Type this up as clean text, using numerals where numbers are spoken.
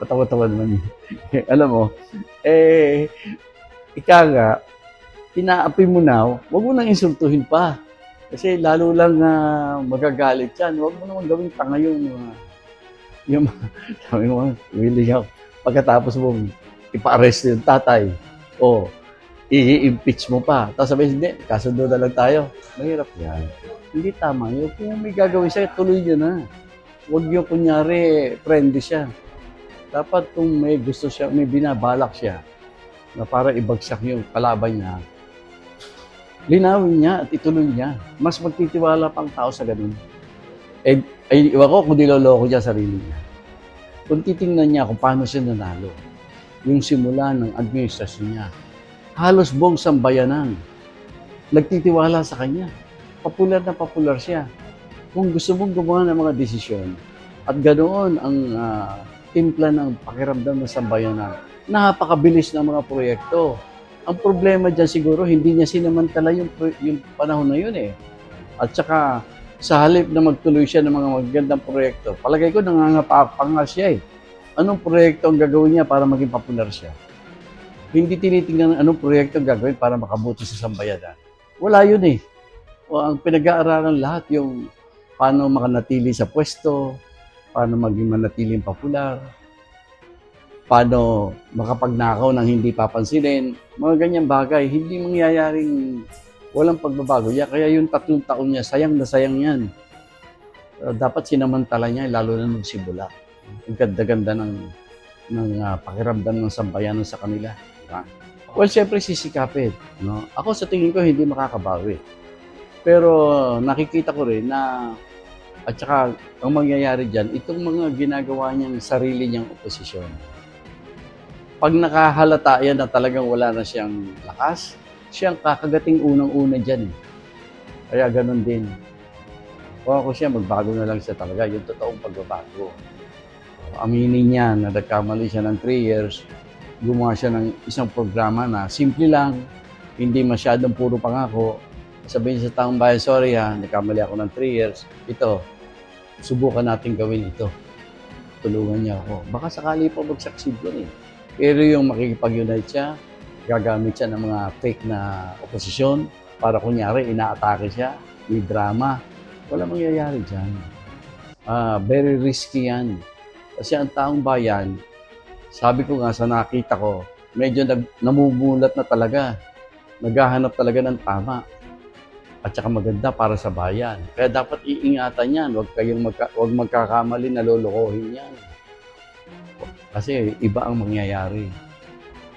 Patawa-tawa naman yun. Alam mo, eh, ika nga, inaapi mo na, huwag mo nang insultuhin pa. Kasi lalo lang magagalit yan. Huwag mo naman gawing tanga yung sabi mo, willing ako. Pagkatapos mo, ipa-arrest yung tatay. O, i-impeach mo pa. Tapos sabi, hindi, kasundo na lang tayo. Mahirap yan. Hindi tama yun. Kung may gagawin siya, tuloy niyo na. Huwag yung kunyari, friendly siya. Dapat kung may gusto siya, may binabalak siya, na para ibagsak yung kalaban niya, linawin niya at ituloy niya. Mas magtitiwala pang tao sa ganun. Iwan ko kung niloloko niya sarili niya. Kung titingnan niya kung paano siya nanalo, yung simula ng administrasyon niya, halos buong sambayanan, nagtitiwala sa kanya. Popular na popular siya. Kung gusto mong gumawa ng mga desisyon, at ganoon ang timpla ng pakiramdam ng sambayanan, napakabilis ng mga proyekto. Ang problema dyan siguro, hindi niya sinamantala yung panahon na yun eh. At saka, sa halip na magtuloy siya ng mga magagandang proyekto, palagay ko nangangapanga siya eh. Anong proyekto ang gagawin niya para maging popular siya? Hindi tinitingnan anong proyekto ang gagawin para makabuti sa sambayanan. Wala yun eh. O, ang pinag-aaralan lahat yung paano makanatili sa pwesto, paano maging manatiling popular, paano makapagnakaw ng hindi papansinin, mga ganyang bagay, hindi mangyayaring walang pagbabago. Kaya yung 3 taon niya, sayang na sayang yan. Dapat sinamantala niya, lalo na nung simula. Ang ganda-ganda ng pakiramdam ng sambayanan sa kanila. Diba? Well, siyempre sisikapin. No? Ako sa tingin ko, hindi makakabawi. Pero nakikita ko rin na, at saka ang mangyayari dyan, itong mga ginagawa niyang sarili niyang oposisyon. Pag nakahalata yan na talagang wala na siyang lakas, siyang kakagating unang-una dyan eh. Kaya ganun din. Kung ako siya, magbago na lang siya talaga, yung totoong pagbabago. Aminin niya na nagkamali siya ng 3 years, gumawa siya ng isang programa na simple lang, hindi masyadong puro pangako. Sabihin sa taong bayan, sorry ha, nagkamali ako ng 3 years, ito, subukan natin gawin ito. Tulungan niya ako. Baka sakali pa mag-succeed yun eh. Pero yung makikipag-unite siya, gagamit siya ng mga fake na oposisyon para kunyari inaatake siya, may drama. Wala mangyayari dyan. Very risky yan. Kasi ang taong bayan, sabi ko nga sa nakita ko, medyo namumulat na talaga. Naghahanap talaga ng tama. At saka maganda para sa bayan. Kaya dapat iingatan yan. Huwag magkakamali na lolokohin yan. Kasi iba ang mangyayari.